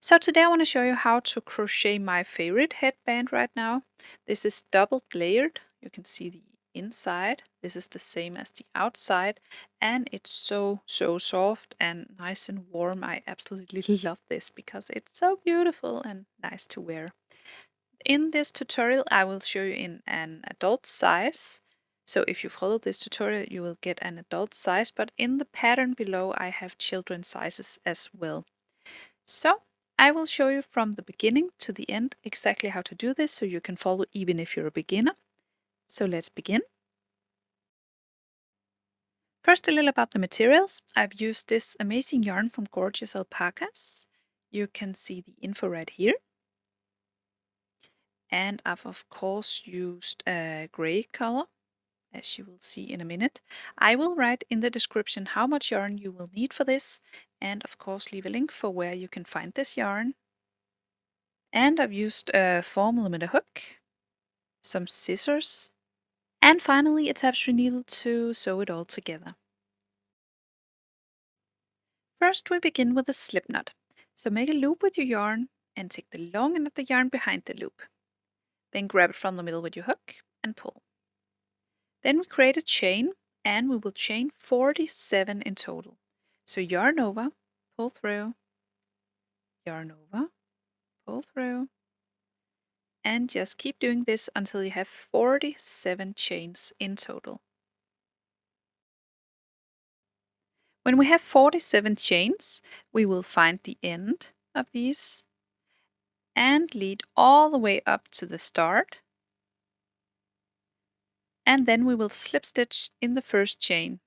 So today I want to show you how to crochet my favorite headband right now. This is double layered. You can see the inside. This is the same as the outside, and it's so soft and nice and warm. I absolutely love this because it's so beautiful and nice to wear. In this tutorial I will show you in an adult size. So if you follow this tutorial you will get an adult size, but in the pattern below I have children's sizes as well. So I will show you from the beginning to the end exactly how to do this so you can follow even if you're a beginner. So let's begin. First, a little about the materials. I've used this amazing yarn from Gorgeous Alpacas. You can see the info right here. And I've of course used a gray color, as you will see in a minute. I will write in the description how much yarn you will need for this, and of course leave a link for where you can find this yarn. And I've used a 4mm hook, some scissors, and finally a tapestry needle to sew it all together. First we begin with a slip knot. So make a loop with your yarn and take the long end of the yarn behind the loop. Then grab it from the middle with your hook and pull. Then we create a chain, and we will chain 47 in total. So yarn over, pull through, yarn over, pull through, and just keep doing this until you have 47 chains in total. When we have 47 chains, we will find the end of these and lead all the way up to the start. And then we will slip stitch in the first chain.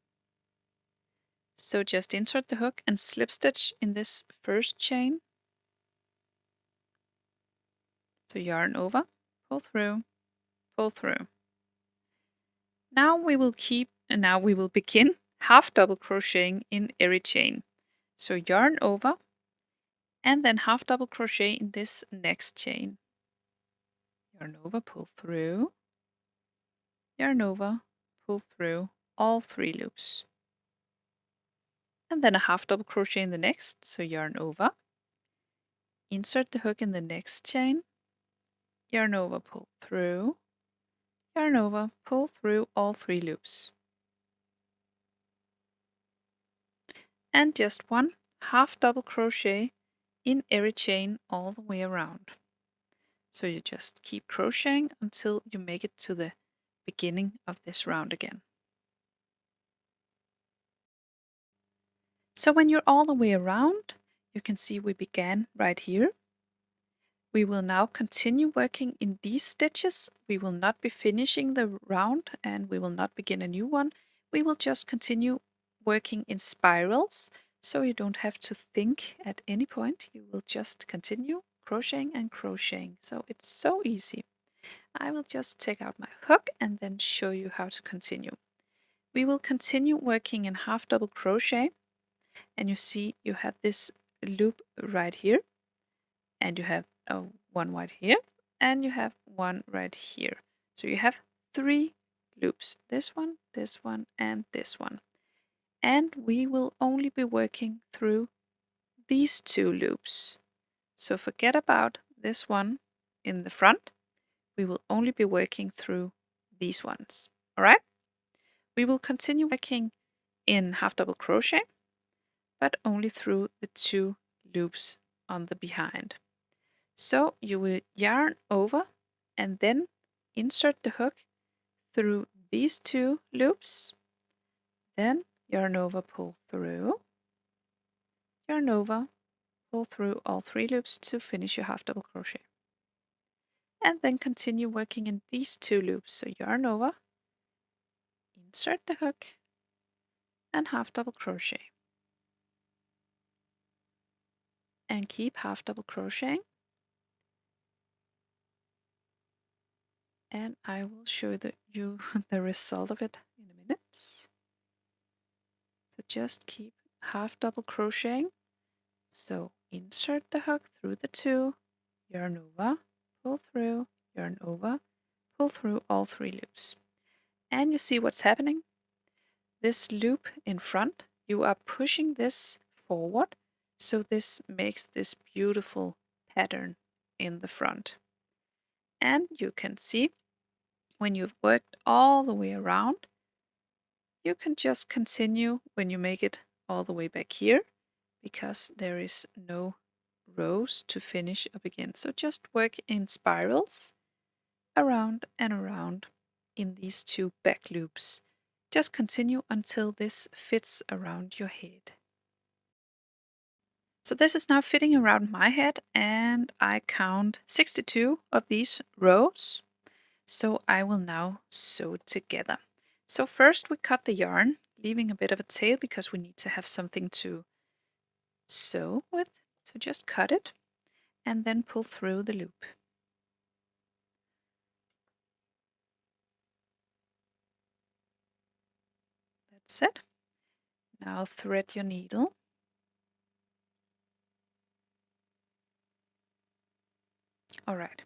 So just insert the hook and slip stitch in this first chain. So yarn over, pull through, pull through. Now we will begin half double crocheting in every chain. So yarn over and then half double crochet in this next chain. Yarn over, pull through, yarn over, pull through all 3 loops. And then a half double crochet in the next, so yarn over, insert the hook in the next chain, yarn over, pull through, yarn over, pull through all 3 loops. And just one half double crochet in every chain all the way around. So you just keep crocheting until you make it to the beginning of this round again. So when you're all the way around, you can see we began right here. We will now continue working in these stitches. We will not be finishing the round and we will not begin a new one. We will just continue working in spirals, so you don't have to think at any point. You will just continue crocheting and crocheting. So it's so easy. I will just take out my hook and then show you how to continue. We will continue working in half double crochet, and you see you have this loop right here, and you have one right here, and you have one right here. So you have 3 loops, this one, and this one. And we will only be working through these 2 loops. So forget about this one in the front. We will only be working through these ones. All right? We will continue working in half double crochet, but only through the 2 loops on the behind. So you will yarn over and then insert the hook through these 2 loops, then yarn over, pull through, yarn over, pull through all 3 loops to finish your half double crochet. And then continue working in these 2 loops. So yarn over, insert the hook, and half double crochet. And keep half double crocheting. And I will show you the result of it in a minute. So just keep half double crocheting. So insert the hook through the 2, yarn over, pull through, yarn over, pull through all 3 loops. And you see what's happening? This loop in front, you are pushing this forward So this makes this beautiful pattern in the front. And you can see when you've worked all the way around, you can just continue when you make it all the way back here, because there is no rows to finish up again. So just work in spirals around and around in these 2 back loops. Just continue until this fits around your head. So this is now fitting around my head, and I count 62 of these rows. So I will now sew it together. So first we cut the yarn, leaving a bit of a tail because we need to have something to sew with. So just cut it and then pull through the loop. That's it. Now thread your needle. Alright,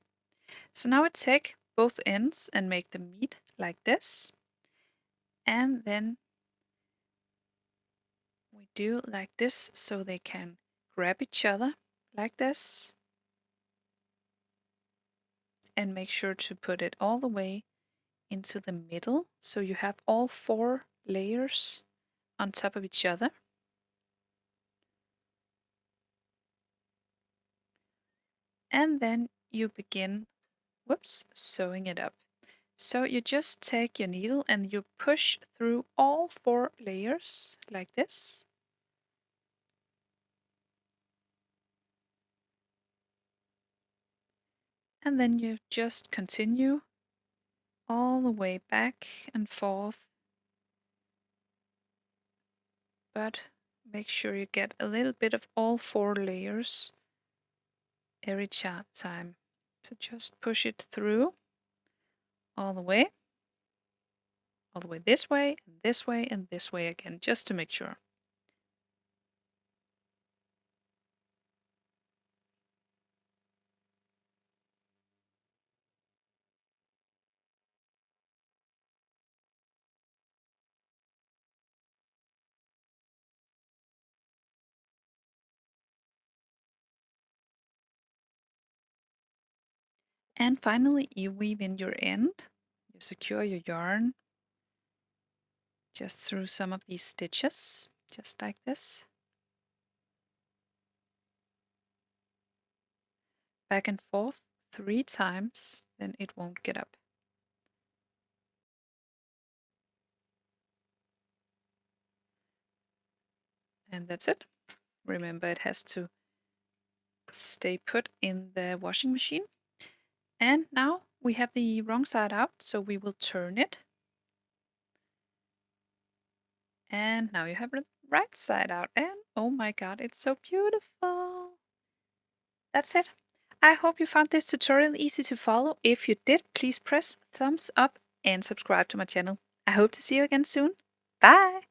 so now I take both ends and make them meet like this. And then we do like this so they can grab each other like this. And make sure to put it all the way into the middle so you have all 4 layers on top of each other. And then you begin, sewing it up. So you just take your needle and you push through all 4 layers like this. And then you just continue all the way back and forth. But make sure you get a little bit of all 4 layers every time. So just push it through all the way this way, and this way, and this way again, just to make sure. And finally, you weave in your end. You secure your yarn just through some of these stitches, just like this. Back and forth 3 times, then it won't get up. And that's it. Remember, it has to stay put in the washing machine. And now we have the wrong side out, so we will turn it. And now you have the right side out, and oh my god, it's so beautiful! That's it. I hope you found this tutorial easy to follow. If you did, please press thumbs up and subscribe to my channel. I hope to see you again soon. Bye!